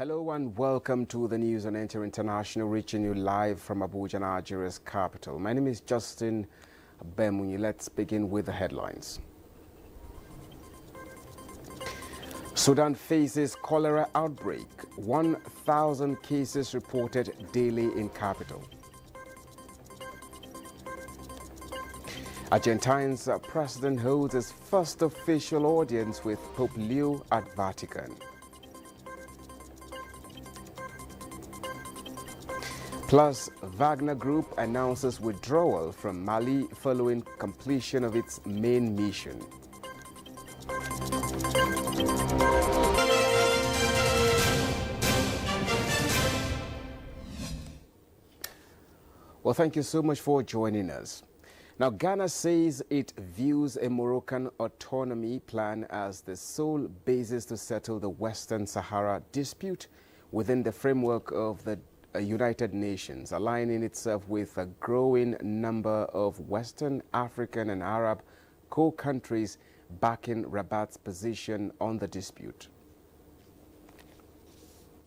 Hello and welcome to the news on NTA International, reaching you live from Abuja, Nigeria's capital. My name is Justin Bemunyi. Let's begin with the headlines. Sudan faces cholera outbreak. 1,000 cases reported daily in capital. Argentina's president holds his first official audience with Pope Leo at Vatican. Plus, Wagner Group announces withdrawal from Mali following completion of its main mission. Well, thank you so much for joining us. Now, Ghana says it views a Moroccan autonomy plan as the sole basis to settle the Western Sahara dispute within the framework of the United Nations, aligning itself with a growing number of Western African and Arab co-countries backing Rabat's position on the dispute.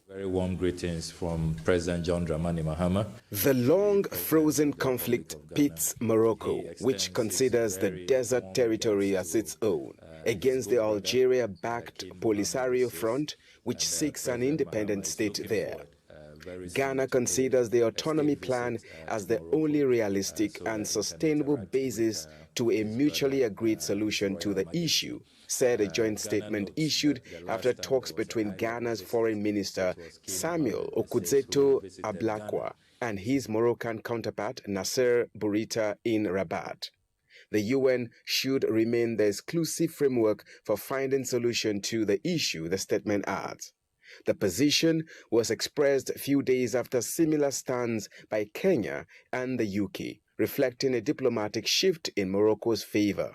Very warm greetings from President John Dramani Mahama. The long frozen conflict pits Morocco, which considers the desert territory as its own, against the Algeria-backed Polisario Front, which seeks an independent state there. Ghana considers the autonomy plan as the only realistic and sustainable basis to a mutually agreed solution to the issue, said a joint statement issued after talks between Ghana's foreign minister Samuel Okudzeto Ablakwa and his Moroccan counterpart Nasser Bourita in Rabat. The UN should remain the exclusive framework for finding solution to the issue, the statement adds. The position was expressed a few days after similar stands by Kenya and the UK, reflecting a diplomatic shift in Morocco's favor.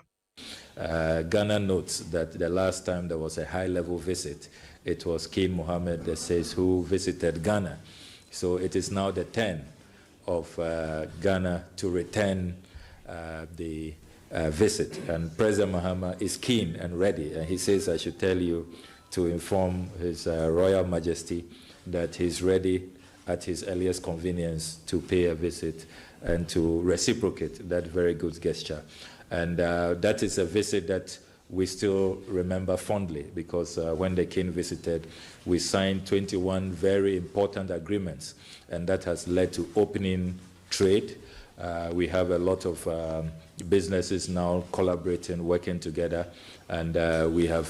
Ghana notes that the last time there was a high-level visit, it was King Mohammed VI who visited Ghana. So it is now the turn of Ghana to return the visit. And President Mahama is keen and ready. And he says, I should tell you to inform His Royal Majesty that he's ready at his earliest convenience to pay a visit and to reciprocate that very good gesture. And that is a visit that we still remember fondly because when the king visited, we signed 21 very important agreements, and that has led to opening trade. We have a lot of businesses now collaborating, working together, and we have,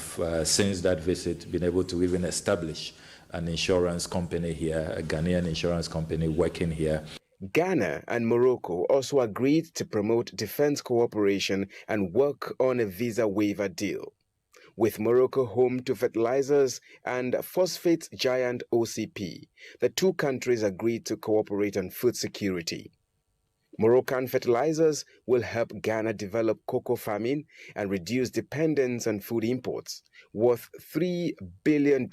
since that visit, been able to even establish an insurance company here, a Ghanaian insurance company working here. Ghana and Morocco also agreed to promote defense cooperation and work on a visa waiver deal. With Morocco home to fertilizers and phosphate giant OCP, the two countries agreed to cooperate on food security. Moroccan fertilizers will help Ghana develop cocoa farming and reduce dependence on food imports, worth $3 billion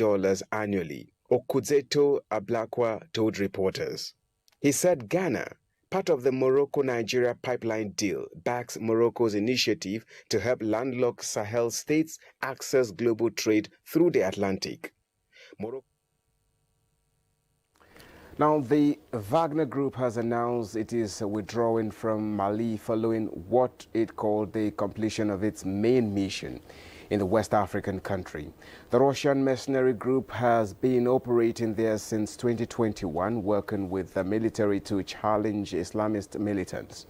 annually, Okudzeto Ablakwa told reporters. He said Ghana, part of the Morocco-Nigeria pipeline deal, backs Morocco's initiative to help landlocked Sahel states access global trade through the Atlantic. Now, the Wagner Group has announced it is withdrawing from Mali following what it called the completion of its main mission in the West African country. The Russian mercenary group has been operating there since 2021, working with the military to challenge Islamist militants.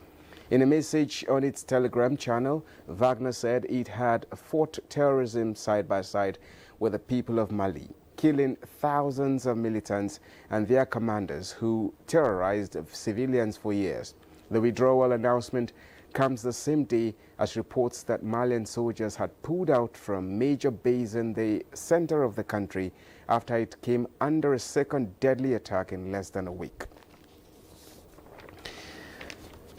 In a message on its Telegram channel, Wagner said it had fought terrorism side by side with the people of Mali, killing thousands of militants and their commanders who terrorized civilians for years. The withdrawal announcement comes the same day as reports that Malian soldiers had pulled out from major base in the center of the country after it came under a second deadly attack in less than a week.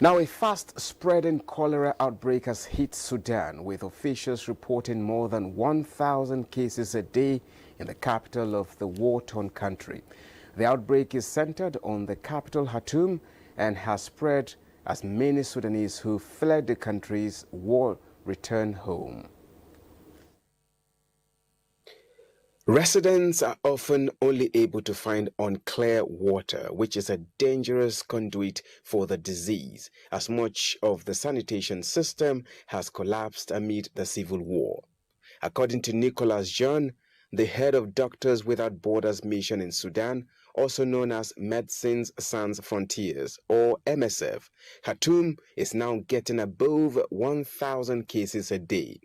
Now, a fast-spreading cholera outbreak has hit Sudan, with officials reporting more than 1,000 cases a day in the capital of the war-torn country. The outbreak is centered on the capital, Khartoum, and has spread as many Sudanese who fled the country's war return home. Residents are often only able to find unclear water, which is a dangerous conduit for the disease, as much of the sanitation system has collapsed amid the civil war. According to Nicholas John, the head of Doctors Without Borders mission in Sudan, also known as Medecins Sans Frontières, or MSF, Khartoum is now getting above 1,000 cases a day.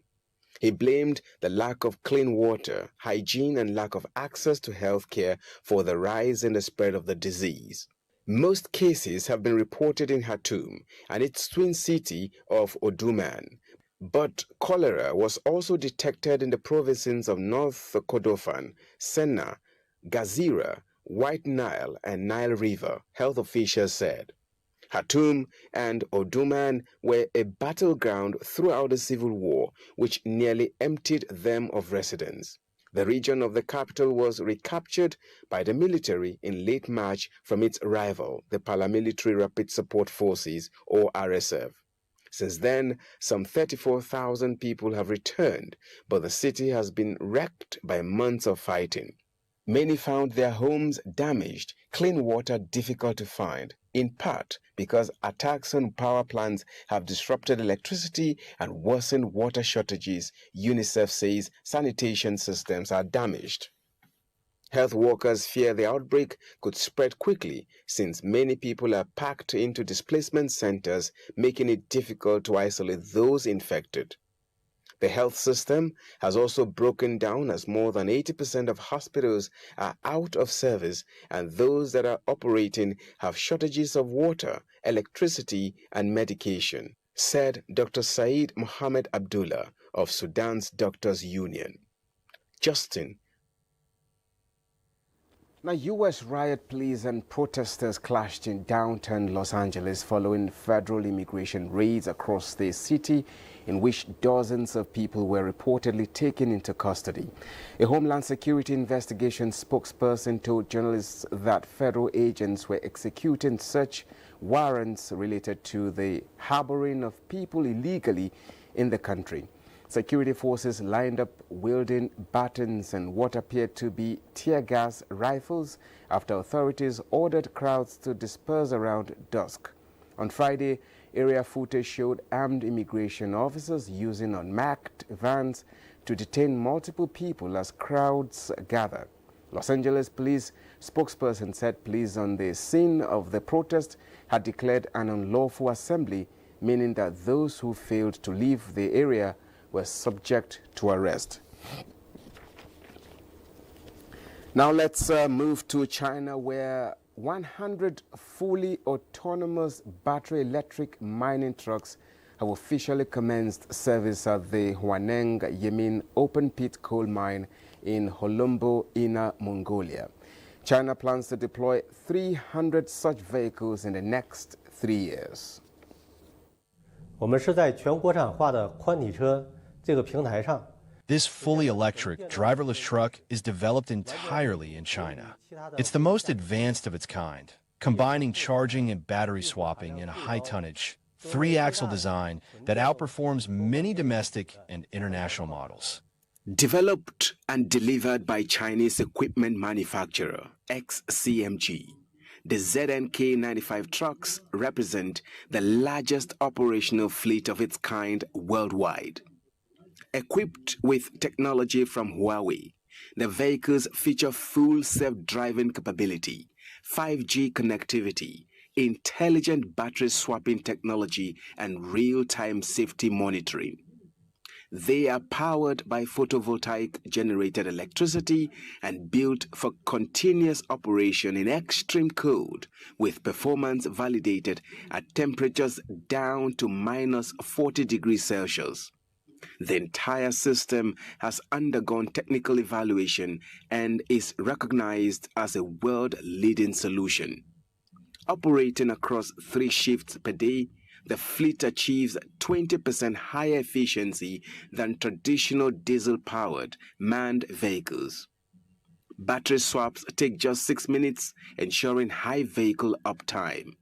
He blamed the lack of clean water, hygiene, and lack of access to health care for the rise in the spread of the disease. Most cases have been reported in Khartoum and its twin city of Omdurman, but cholera was also detected in the provinces of North Kordofan, Senna, Gazira, White Nile, and Nile River, health officials said. Khartoum and Omdurman were a battleground throughout the civil war, which nearly emptied them of residents. The region of the capital was recaptured by the military in late March from its rival, the Paramilitary Rapid Support Forces, or RSF. Since then, some 34,000 people have returned, but the city has been wrecked by months of fighting. Many found their homes damaged, clean water difficult to find, in part because attacks on power plants have disrupted electricity and worsened water shortages. UNICEF says sanitation systems are damaged. Health workers fear the outbreak could spread quickly since many people are packed into displacement centers, making it difficult to isolate those infected. The health system has also broken down as more than 80% of hospitals are out of service, and those that are operating have shortages of water, electricity, and medication, said Dr. Saeed Mohammed Abdullah of Sudan's Doctors Union. Justin. Now, U.S. riot police and protesters clashed in downtown Los Angeles following federal immigration raids across the city, in which dozens of people were reportedly taken into custody. A Homeland Security investigation spokesperson told journalists that federal agents were executing search warrants related to the harboring of people illegally in the country. Security forces lined up wielding batons and what appeared to be tear gas rifles after authorities ordered crowds to disperse around dusk. On Friday, area footage showed armed immigration officers using unmarked vans to detain multiple people as crowds gathered. Los Angeles police spokesperson said police on the scene of the protest had declared an unlawful assembly, meaning that those who failed to leave the area were subject to arrest. Now let's move to China, where 100 fully autonomous battery electric mining trucks have officially commenced service at the Huaneng Yemin open pit coal mine in Holombo, Inner Mongolia. China plans to deploy 300 such vehicles in the next 3 years. 我们是在全国产化的宽体车这个平台上。 This fully electric, driverless truck is developed entirely in China. It's the most advanced of its kind, combining charging and battery swapping in a high-tonnage, 3-axle design that outperforms many domestic and international models. Developed and delivered by Chinese equipment manufacturer XCMG, the ZNK95 trucks represent the largest operational fleet of its kind worldwide. Equipped with technology from Huawei, the vehicles feature full self-driving capability, 5G connectivity, intelligent battery swapping technology, and real-time safety monitoring. They are powered by photovoltaic-generated electricity and built for continuous operation in extreme cold, with performance validated at temperatures down to minus 40 degrees Celsius. The entire system has undergone technical evaluation and is recognized as a world-leading solution. Operating across 3 shifts per day, the fleet achieves 20% higher efficiency than traditional diesel-powered manned vehicles. Battery swaps take just 6 minutes, ensuring high vehicle uptime.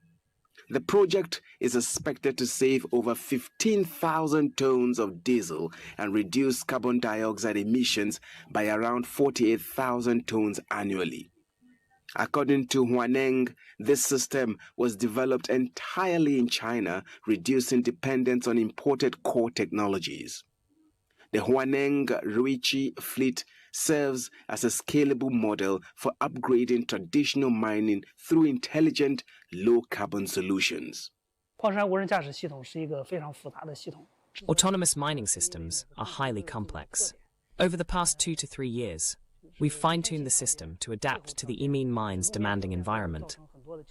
The project is expected to save over 15,000 tons of diesel and reduce carbon dioxide emissions by around 48,000 tons annually. According to Huaneng, this system was developed entirely in China, reducing dependence on imported core technologies. The Huaneng Ruichi fleet serves as a scalable model for upgrading traditional mining through intelligent, low-carbon solutions. Autonomous mining systems are highly complex. Over the past 2 to 3 years, we've fine-tuned the system to adapt to the Yiming mine's demanding environment,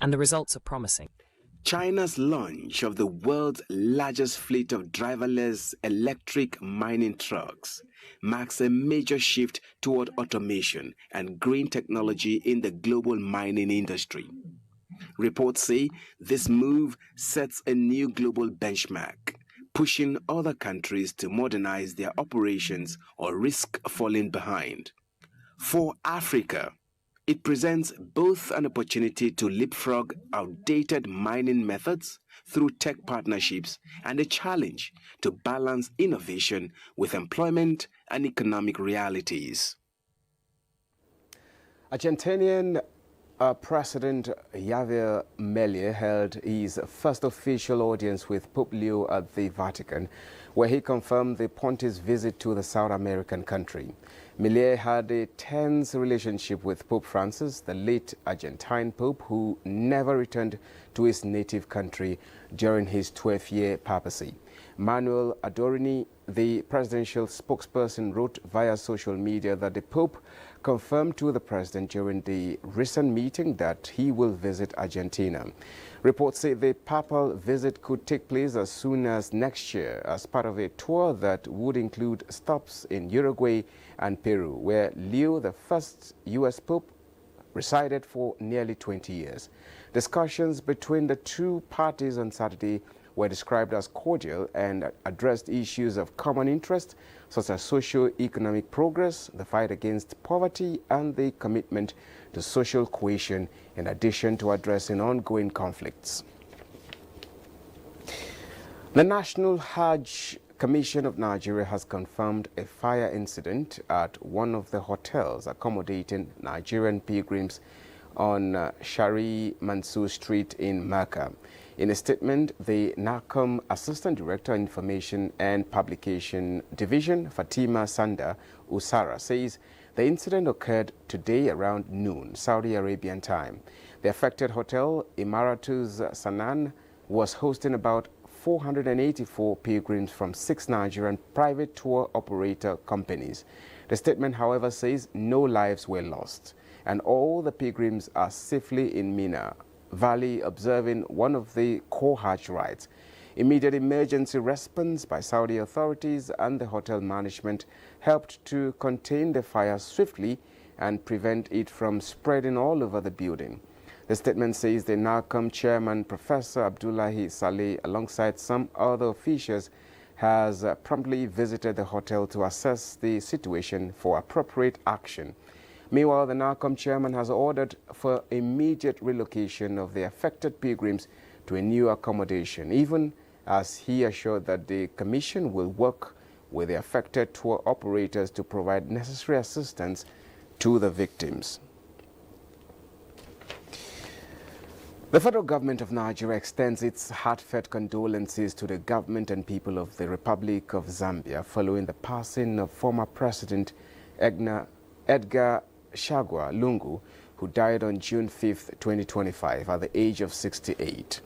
and the results are promising. China's launch of the world's largest fleet of driverless electric mining trucks marks a major shift toward automation and green technology in the global mining industry. Reports say this move sets a new global benchmark, pushing other countries to modernize their operations or risk falling behind. For Africa, it presents both an opportunity to leapfrog outdated mining methods through tech partnerships and a challenge to balance innovation with employment and economic realities. Argentinian President Javier Milei held his first official audience with Pope Leo at the Vatican, where he confirmed the Pontiff's visit to the South American country. Milei had a tense relationship with Pope Francis, the late Argentine Pope, who never returned to his native country during his 12-year papacy. Manuel Adorini, the presidential spokesperson, wrote via social media that the Pope confirmed to the president during the recent meeting that he will visit Argentina. Reports say the papal visit could take place as soon as next year as part of a tour that would include stops in Uruguay and Peru, where Leo, the first U.S. Pope, resided for nearly 20 years. Discussions between the two parties on Saturday were described as cordial and addressed issues of common interest such as socio-economic progress, the fight against poverty, and the commitment to social cohesion, in addition to addressing ongoing conflicts. The National Hajj Commission of Nigeria has confirmed a fire incident at one of the hotels accommodating Nigerian pilgrims on Shari Mansour Street in Mecca. In a statement, the NACOM Assistant Director, Information and Publication Division, Fatima Sanda Usara, says the incident occurred today around noon, Saudi Arabian time. The affected hotel, Imaratus Sanan, was hosting about 484 pilgrims from 6 Nigerian private tour operator companies. The statement, however, says no lives were lost, and all the pilgrims are safely in Mina Valley observing one of the core Hajj rites. Immediate emergency response by Saudi authorities and the hotel management helped to contain the fire swiftly and prevent it from spreading all over the building. The statement says the NACOM chairman, Professor Abdullahi Saleh, alongside some other officials, has promptly visited the hotel to assess the situation for appropriate action. Meanwhile, the NACOM chairman has ordered for immediate relocation of the affected pilgrims to a new accommodation, even as he assured that the commission will work with the affected tour operators to provide necessary assistance to the victims. The federal government of Nigeria extends its heartfelt condolences to the government and people of the Republic of Zambia following the passing of former President Edgar Chagwa Lungu, who died on June 5, 2025, at the age of 68.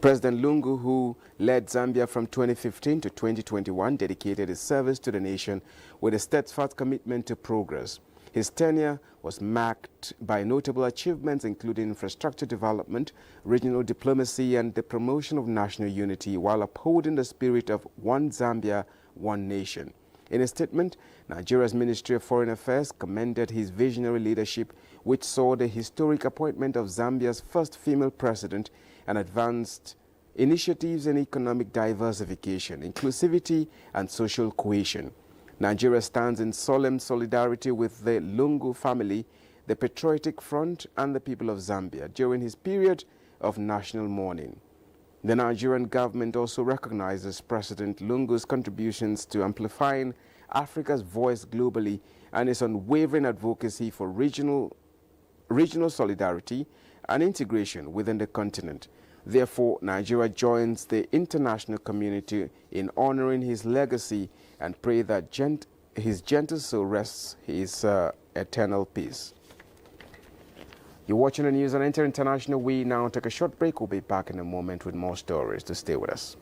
President Lungu, who led Zambia from 2015 to 2021, dedicated his service to the nation with a steadfast commitment to progress. His tenure was marked by notable achievements including infrastructure development, regional diplomacy, and the promotion of national unity while upholding the spirit of one Zambia, one nation. In a statement, Nigeria's Ministry of Foreign Affairs commended his visionary leadership, which saw the historic appointment of Zambia's first female president and advanced initiatives in economic diversification, inclusivity, and social cohesion. Nigeria stands in solemn solidarity with the Lungu family, the Patriotic Front, and the people of Zambia during his period of national mourning. The Nigerian government also recognizes President Lungu's contributions to amplifying Africa's voice globally and his unwavering advocacy for regional solidarity and integration within the continent. Therefore, Nigeria joins the international community in honoring his legacy and pray that his gentle soul rests his eternal peace. You're watching the news on NTA International. We now take a short break. We'll be back in a moment with more stories. To stay with us.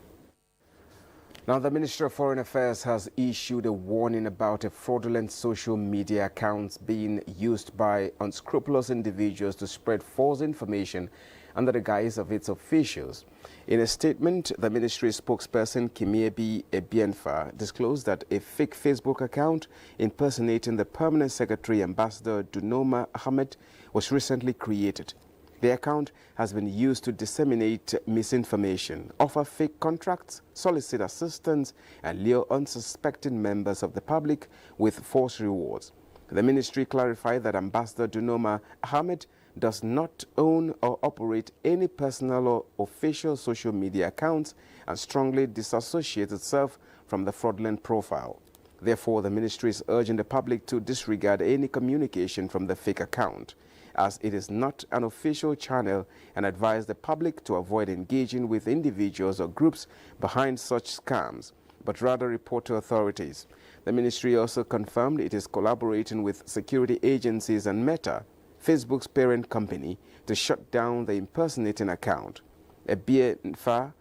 Now, the Ministry of Foreign Affairs has issued a warning about a fraudulent social media accounts being used by unscrupulous individuals to spread false information under the guise of its officials. In a statement, the ministry spokesperson Kimiebi Ebienfa disclosed that a fake Facebook account impersonating the Permanent Secretary Ambassador Dunoma Ahmed was recently created. The account has been used to disseminate misinformation, offer fake contracts, solicit assistance, and lure unsuspecting members of the public with false rewards. The ministry clarified that Ambassador Dunoma Ahmed does not own or operate any personal or official social media accounts and strongly disassociates itself from the fraudulent profile. Therefore, the ministry is urging the public to disregard any communication from the fake account, as it is not an official channel, and advise the public to avoid engaging with individuals or groups behind such scams, but rather report to authorities. The ministry also confirmed it is collaborating with security agencies and Meta, Facebook's parent company, to shut down the impersonating account. Ebienfa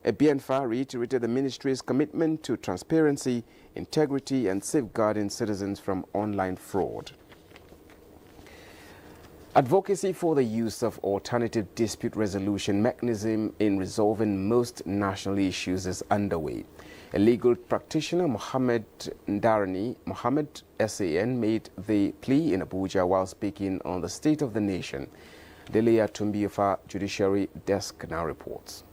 reiterated the ministry's commitment to transparency, integrity, and safeguarding citizens from online fraud. Advocacy for the use of alternative dispute resolution mechanism in resolving most national issues is underway. A legal practitioner, Mohammed Ndarani Mohammed SAN, made the plea in Abuja while speaking on the State of the Nation. Delia Tumbiofa Judiciary Desk now reports.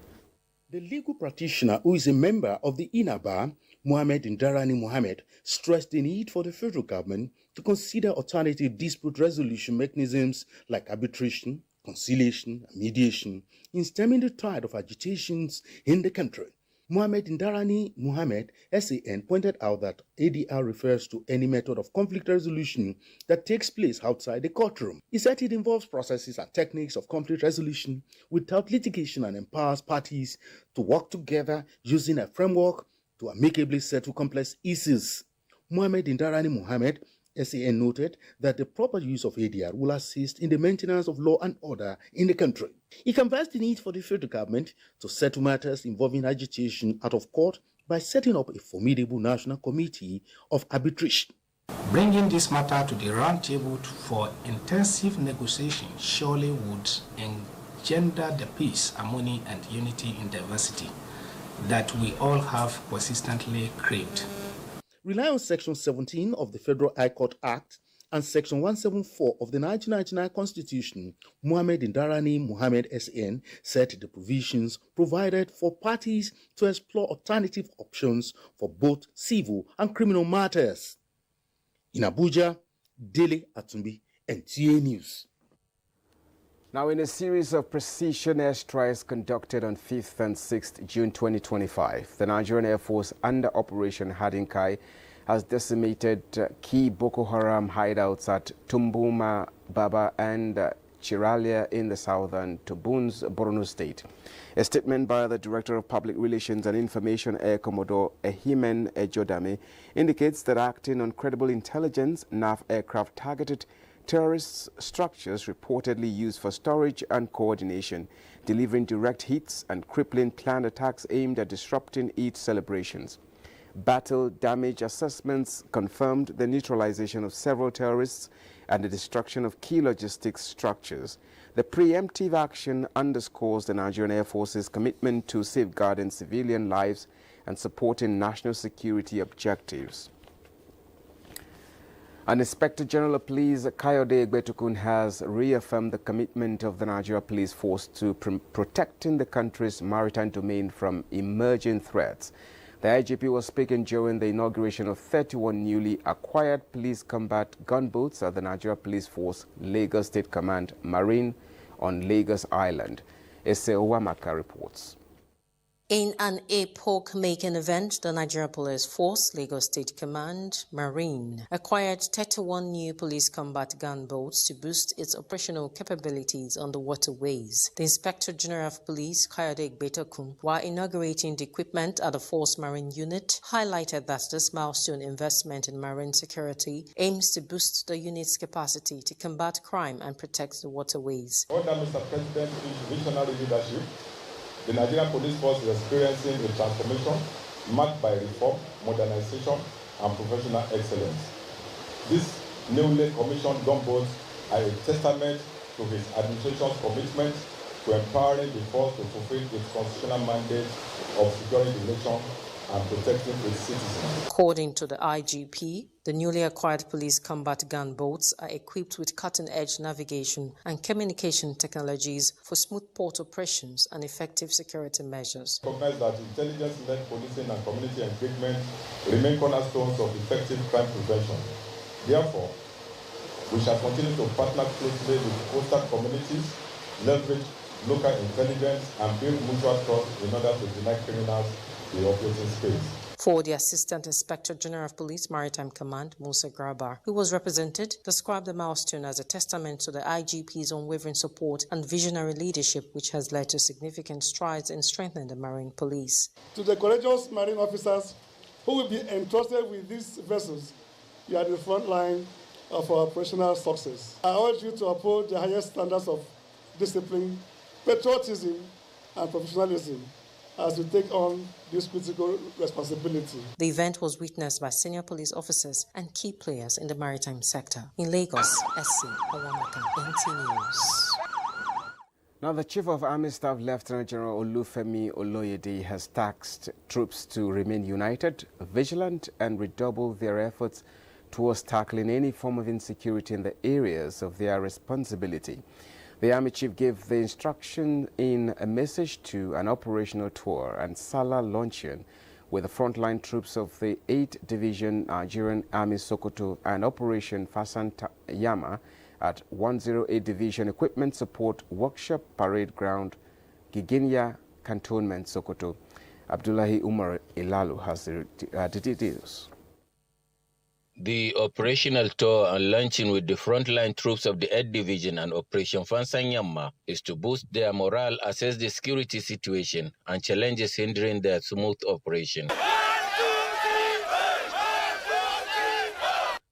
The legal practitioner, who is a member of the INABA, Mohammed Ndarani Mohammed, stressed the need for the federal government to consider alternative dispute resolution mechanisms like arbitration, conciliation, and mediation in stemming the tide of agitations in the country. Mohammed Ndarani Mohammed SAN pointed out that ADR refers to any method of conflict resolution that takes place outside the courtroom. He said it involves processes and techniques of conflict resolution without litigation and empowers parties to work together using a framework to amicably settle complex issues. Mohammed Ndarani Mohammed SAN noted that the proper use of ADR will assist in the maintenance of law and order in the country. He confessed the need for the federal government to settle matters involving agitation out of court by setting up a formidable national committee of arbitration. Bringing this matter to the round table for intensive negotiation surely would engender the peace, harmony, and unity in diversity that we all have persistently craved. Rely on Section 17 of the Federal High Court Act and Section 174 of the 1999 Constitution, Mohammed Ndarani Mohammed SAN said the provisions provided for parties to explore alternative options for both civil and criminal matters. In Abuja, Dele Atumbi, NTA News. Now, in a series of precision airstrikes conducted on 5th and 6th June 2025, the Nigerian Air Force under Operation Hadinkai has decimated key Boko Haram hideouts at Tumbuma, Baba, and Chiralia in the southern Tubuns, Borno State. A statement by the Director of Public Relations and Information, Air Commodore Ehimen Ejodame, indicates that acting on credible intelligence, NAF aircraft targeted terrorist structures reportedly used for storage and coordination, delivering direct hits and crippling planned attacks aimed at disrupting Eid celebrations. Battle damage assessments confirmed the neutralization of several terrorists and the destruction of key logistics structures. The preemptive action underscores the Nigerian Air Force's commitment to safeguarding civilian lives and supporting national security objectives. An Inspector General of Police, Kayode Egbetukun, has reaffirmed the commitment of the Nigeria Police Force to protecting the country's maritime domain from emerging threats. The IGP was speaking during the inauguration of 31 newly acquired police combat gunboats at the Nigeria Police Force Lagos State Command Marine on Lagos Island. Ese Owamaka reports. In an epoch-making event, the Nigerian Police Force, Lagos State Command, Marine, acquired 31 new police combat gunboats to boost its operational capabilities on the waterways. The Inspector General of Police, Kayode Igbetokun, while inaugurating the equipment at the Force Marine Unit, highlighted that this milestone investment in marine security aims to boost the unit's capacity to combat crime and protect the waterways. Under Mr. President's visionary leadership, the Nigerian Police Force is experiencing a transformation marked by reform, modernization, and professional excellence. These newly commissioned gunboats are a testament to his administration's commitment to empowering the force to fulfill its constitutional mandate of securing the nation and protecting its citizens. According to the IGP, the newly acquired police combat gunboats are equipped with cutting-edge navigation and communication technologies for smooth port operations and effective security measures. Recognize that intelligence-led policing and community engagement remain cornerstones of effective crime prevention. Therefore, we shall continue to partner closely with coastal communities, leverage local intelligence, and build mutual trust in order to deny criminals the operating space. For the Assistant Inspector General of Police Maritime Command, Musa Grabar, who was represented, described the milestone as a testament to the IGP's unwavering support and visionary leadership, which has led to significant strides in strengthening the Marine Police. To the courageous Marine officers who will be entrusted with these vessels, you are the front line of our operational success. I urge you to uphold the highest standards of discipline, patriotism, and professionalism as we take on this critical responsibility. The event was witnessed by senior police officers and key players in the maritime sector. In Lagos, SC Awamaka, NTA News. Now, the Chief of Army Staff, Lieutenant General Olufemi Oloyede, has tasked troops to remain united, vigilant, and redouble their efforts towards tackling any form of insecurity in the areas of their responsibility. The Army Chief gave the instruction in a message to an operational tour and Salah luncheon with the frontline troops of the 8th Division Nigerian Army Sokoto and Operation Fasan Yama at 108 Division Equipment Support Workshop Parade Ground, Giginya Cantonment, Sokoto. Abdullahi Umar Ilalu has the details. The operational tour and luncheon with the frontline troops of the 8th Division and Operation Fansanyama is to boost their morale, assess the security situation, and challenges hindering their smooth operation.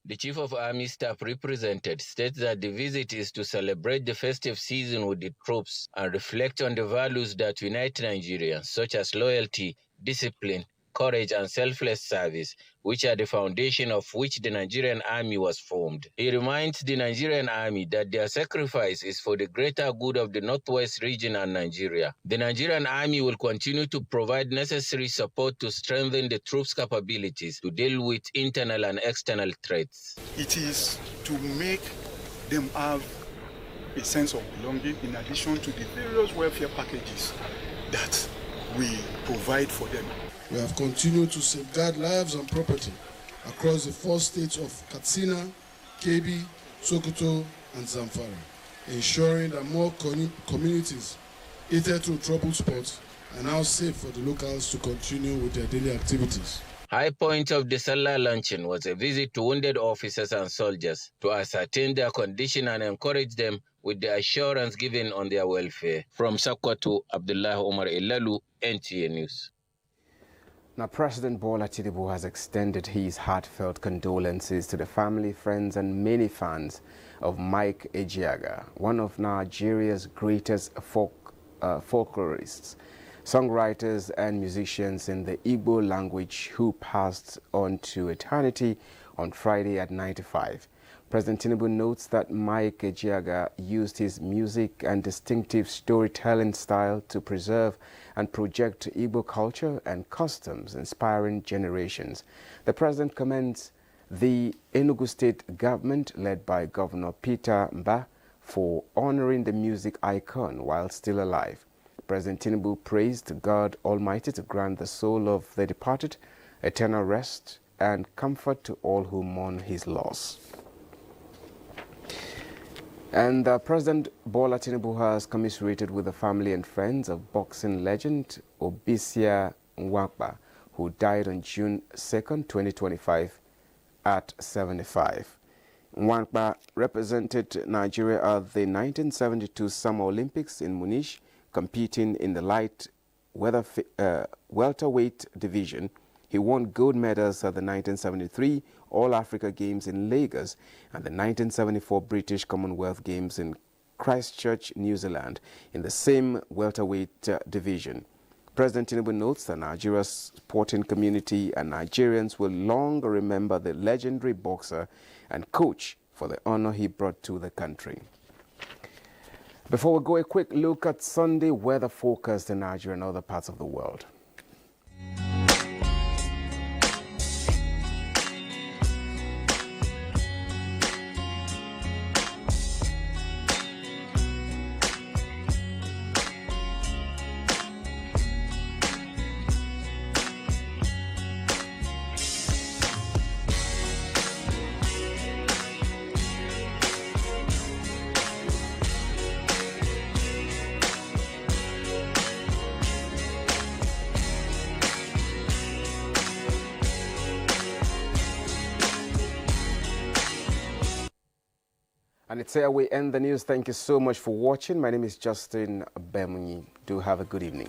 The Chief of Army Staff represented states that the visit is to celebrate the festive season with the troops and reflect on the values that unite Nigerians, such as loyalty, discipline, courage, and selfless service, which are the foundation of which the Nigerian Army was formed. He reminds the Nigerian Army that their sacrifice is for the greater good of the Northwest region and Nigeria. The Nigerian Army will continue to provide necessary support to strengthen the troops' capabilities to deal with internal and external threats. It is to make them have a sense of belonging in addition to the various welfare packages that we provide for them. We have continued to safeguard lives and property across the 4 states of Katsina, Kebbi, Sokoto, and Zamfara, ensuring that more communities hitherto through troubled spots are now safe for the locals to continue with their daily activities. High point of the Salah luncheon was a visit to wounded officers and soldiers to ascertain their condition and encourage them with the assurance given on their welfare. From Sokoto, Abdullah Omar Ilalu, NTA News. Now, President Bola Tinubu has extended his heartfelt condolences to the family, friends, and many fans of Mike Ejeagha, one of Nigeria's greatest folklorists, songwriters, and musicians in the Igbo language, who passed on to eternity on Friday at 95. President Tinubu notes that Mike Ejeagha used his music and distinctive storytelling style to preserve and project Igbo culture and customs, inspiring generations. The president commends the Enugu State government, led by Governor Peter Mba, for honoring the music icon while still alive. President Tinubu praised God Almighty to grant the soul of the departed eternal rest and comfort to all who mourn his loss. And President Bola Tinubu has commiserated with the family and friends of boxing legend Obisia Nwakpa, who died on June 2nd, 2025 at 75. Nwakpa represented Nigeria at the 1972 Summer Olympics in Munich, competing in the light welterweight division. He won gold medals at the 1973 All-Africa Games in Lagos and the 1974 British Commonwealth Games in Christchurch, New Zealand, in the same welterweight division. President Tinubu notes that Nigeria's sporting community and Nigerians will long remember the legendary boxer and coach for the honor he brought to the country. Before we go, a quick look at Sunday weather forecast in Nigeria and other parts of the world. And it's here we end the news. Thank you so much for watching. My name is Justin Bemunyi. Do have a good evening.